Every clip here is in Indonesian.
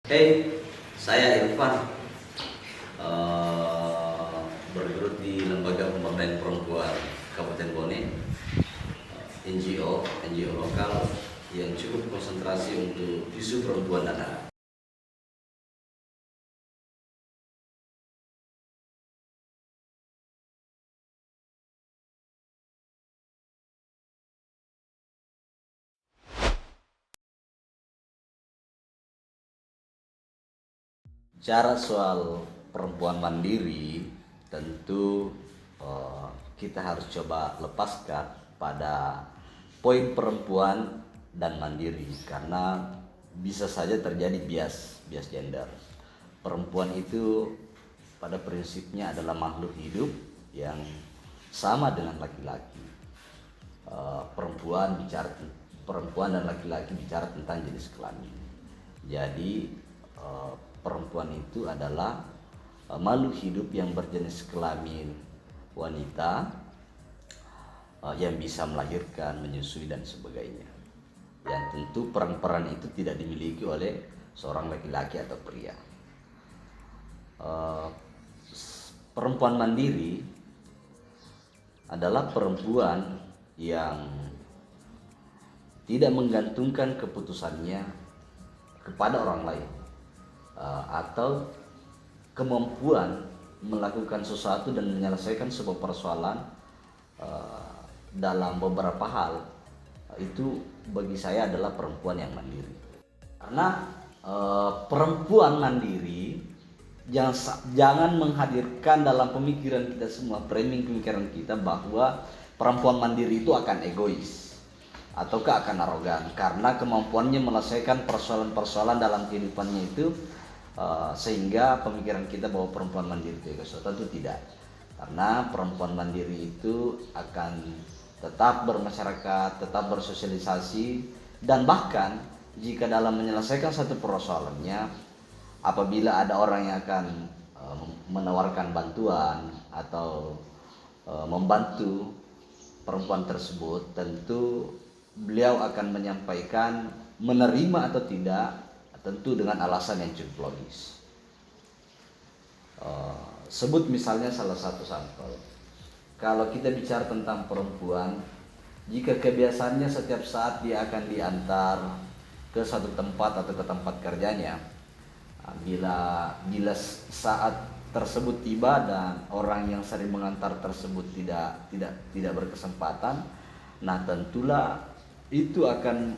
Hey, saya Irfan, eh, bergelut di Lembaga Pemberdayaan Perempuan Kabupaten Bone, NGO lokal yang cukup konsentrasi untuk isu perempuan dan anak. Cara soal perempuan mandiri tentu kita harus coba lepaskan pada poin perempuan dan mandiri karena bisa saja terjadi bias gender. Perempuan itu pada prinsipnya adalah makhluk hidup yang sama dengan laki-laki. Perempuan dan laki-laki bicara tentang jenis kelamin. Jadi perempuan itu adalah makhluk hidup yang berjenis kelamin wanita, yang bisa melahirkan, menyusui dan sebagainya. Yang tentu peran-peran itu tidak dimiliki oleh seorang laki-laki atau pria. Perempuan mandiri adalah perempuan yang tidak menggantungkan keputusannya kepada orang lain, atau kemampuan melakukan sesuatu dan menyelesaikan sebuah persoalan dalam beberapa hal. Itu bagi saya adalah perempuan yang mandiri. Karena perempuan mandiri jangan menghadirkan dalam pemikiran kita semua, framing pemikiran kita bahwa perempuan mandiri itu akan egois ataukah akan arogan karena kemampuannya menyelesaikan persoalan-persoalan dalam kehidupannya itu, sehingga pemikiran kita bahwa perempuan mandiri itu egois. Tentu tidak, karena perempuan mandiri itu akan tetap bermasyarakat, tetap bersosialisasi, dan bahkan jika dalam menyelesaikan satu persoalannya, apabila ada orang yang akan menawarkan bantuan atau membantu perempuan tersebut, tentu beliau akan menyampaikan menerima atau tidak, tentu dengan alasan yang cukup logis. Sebut misalnya salah satu sampel. Kalau kita bicara tentang perempuan, jika kebiasaannya setiap saat dia akan diantar ke satu tempat atau ke tempat kerjanya, bila saat tersebut tiba dan orang yang sering mengantar tersebut tidak berkesempatan, nah tentulah itu akan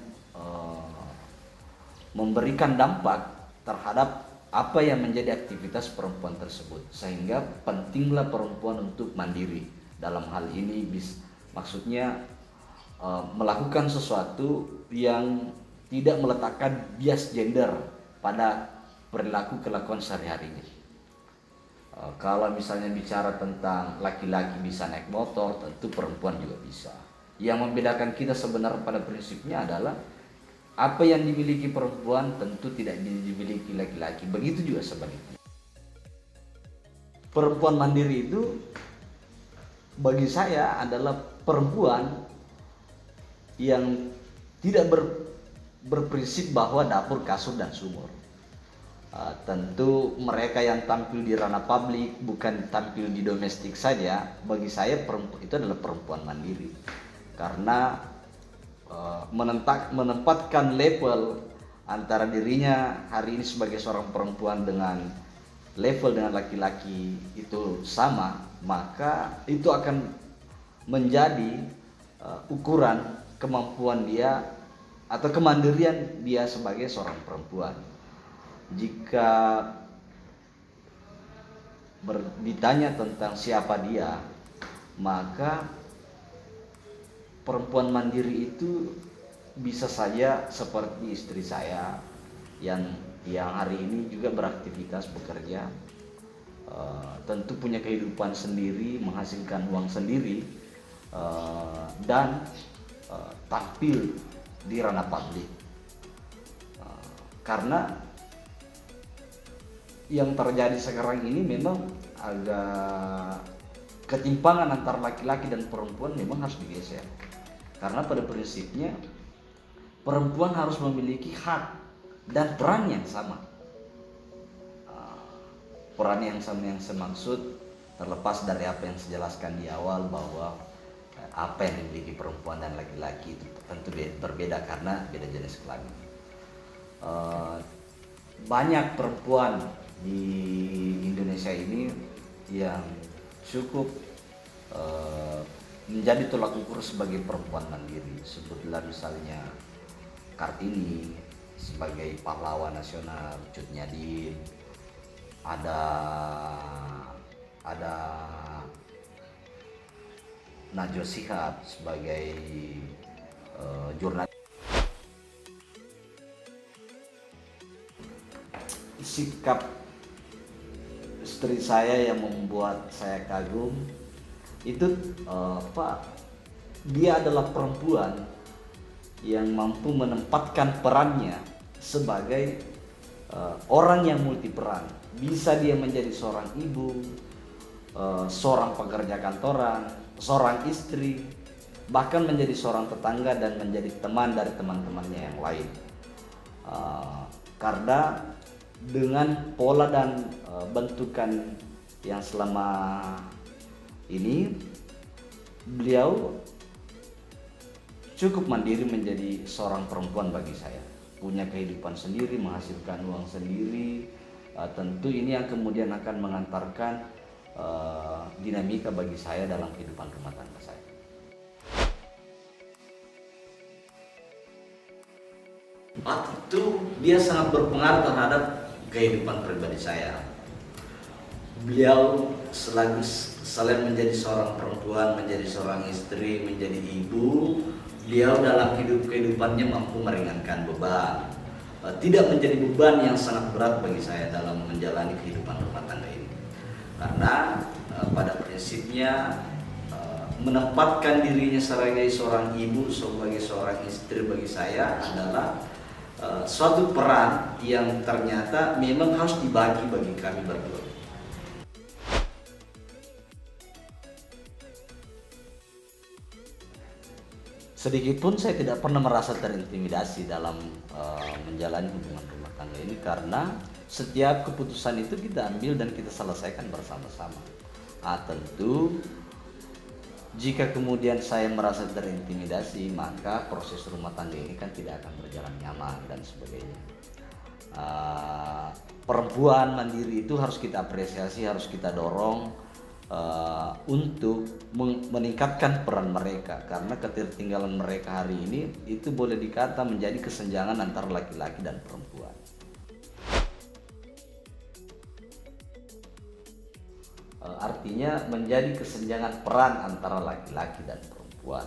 memberikan dampak terhadap apa yang menjadi aktivitas perempuan tersebut, sehingga pentinglah perempuan untuk mandiri dalam hal ini. Maksudnya melakukan sesuatu yang tidak meletakkan bias gender pada perilaku kelakuan sehari-harinya. Kalau misalnya bicara tentang laki-laki bisa naik motor, tentu perempuan juga bisa. Yang membedakan kita sebenarnya pada prinsipnya adalah apa yang dimiliki perempuan tentu tidak dimiliki laki-laki. Begitu juga sebaliknya. Perempuan mandiri itu bagi saya adalah perempuan yang tidak berprinsip bahwa dapur, kasur, dan sumur. Tentu mereka yang tampil di ranah publik, bukan tampil di domestik saja. Bagi saya perempuan itu adalah perempuan mandiri, karena menempatkan level antara dirinya hari ini sebagai seorang perempuan dengan level dengan laki-laki itu sama, maka itu akan menjadi ukuran kemampuan dia atau kemandirian dia sebagai seorang perempuan. Jika ditanya tentang siapa dia, maka perempuan mandiri itu bisa saja seperti istri saya yang hari ini juga beraktivitas bekerja, tentu punya kehidupan sendiri, menghasilkan uang sendiri, dan tampil di ranah publik. Karena yang terjadi sekarang ini memang agak ketimpangan antara laki-laki dan perempuan memang harus digeser. Karena pada prinsipnya perempuan harus memiliki hak dan peran yang sama peran yang saya maksud terlepas dari apa yang saya jelaskan di awal bahwa apa yang dimiliki perempuan dan laki-laki itu tentu berbeda karena beda jenis kelamin. Banyak perempuan di Indonesia ini yang cukup menjadi tolak ukur sebagai perempuan mandiri. Sebutlah misalnya Kartini sebagai pahlawan nasional, Cut Nyadin, ada Najwa Shihab sebagai jurnalis. Sikap istri saya yang membuat saya kagum itu dia adalah perempuan yang mampu menempatkan perannya sebagai orang yang multiperan. Bisa dia menjadi seorang ibu, seorang pekerja kantoran, seorang istri, bahkan menjadi seorang tetangga dan menjadi teman dari teman-temannya yang lain. Karena dengan pola dan bentukan yang selama ini beliau cukup mandiri menjadi seorang perempuan bagi saya. Punya kehidupan sendiri, menghasilkan uang sendiri. Tentu ini yang kemudian akan mengantarkan dinamika bagi saya dalam kehidupan rumah tangga saya. Tentu dia sangat berpengaruh terhadap kehidupan pribadi saya. Beliau selain menjadi seorang perempuan, menjadi seorang istri, menjadi ibu, beliau dalam kehidupannya mampu meringankan beban. Tidak menjadi beban yang sangat berat bagi saya dalam menjalani kehidupan rumah tangga ini. Karena pada prinsipnya menempatkan dirinya sebagai seorang ibu, sebagai seorang istri bagi saya adalah suatu peran yang ternyata memang harus dibagi bagi kami berdua. Sedikitpun saya tidak pernah merasa terintimidasi dalam menjalani hubungan rumah tangga ini karena setiap keputusan itu kita ambil dan kita selesaikan bersama-sama. Tentu jika kemudian saya merasa terintimidasi, maka proses rumah tangga ini kan tidak akan berjalan nyaman dan sebagainya. Perempuan mandiri itu harus kita apresiasi, harus kita dorong untuk meningkatkan peran mereka, karena ketertinggalan mereka hari ini itu boleh dikata menjadi kesenjangan antara laki-laki dan perempuan. Artinya menjadi kesenjangan peran antara laki-laki dan perempuan,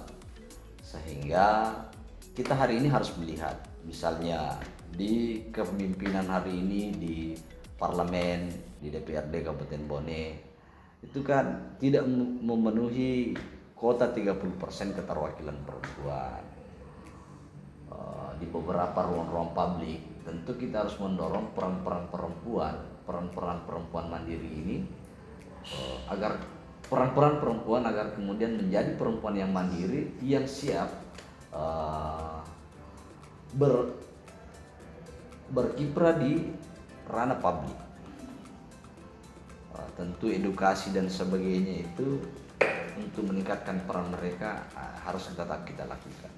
sehingga kita hari ini harus melihat misalnya di kepemimpinan hari ini di parlemen, di DPRD Kabupaten Bone itu kan tidak memenuhi kuota 30% keterwakilan perempuan. Di beberapa ruang-ruang publik tentu kita harus mendorong peran-peran perempuan mandiri ini agar peran-peran perempuan agar kemudian menjadi perempuan yang mandiri, yang siap berkiprah di ranah publik. Tentu edukasi dan sebagainya itu untuk meningkatkan peran mereka harus tetap kita lakukan.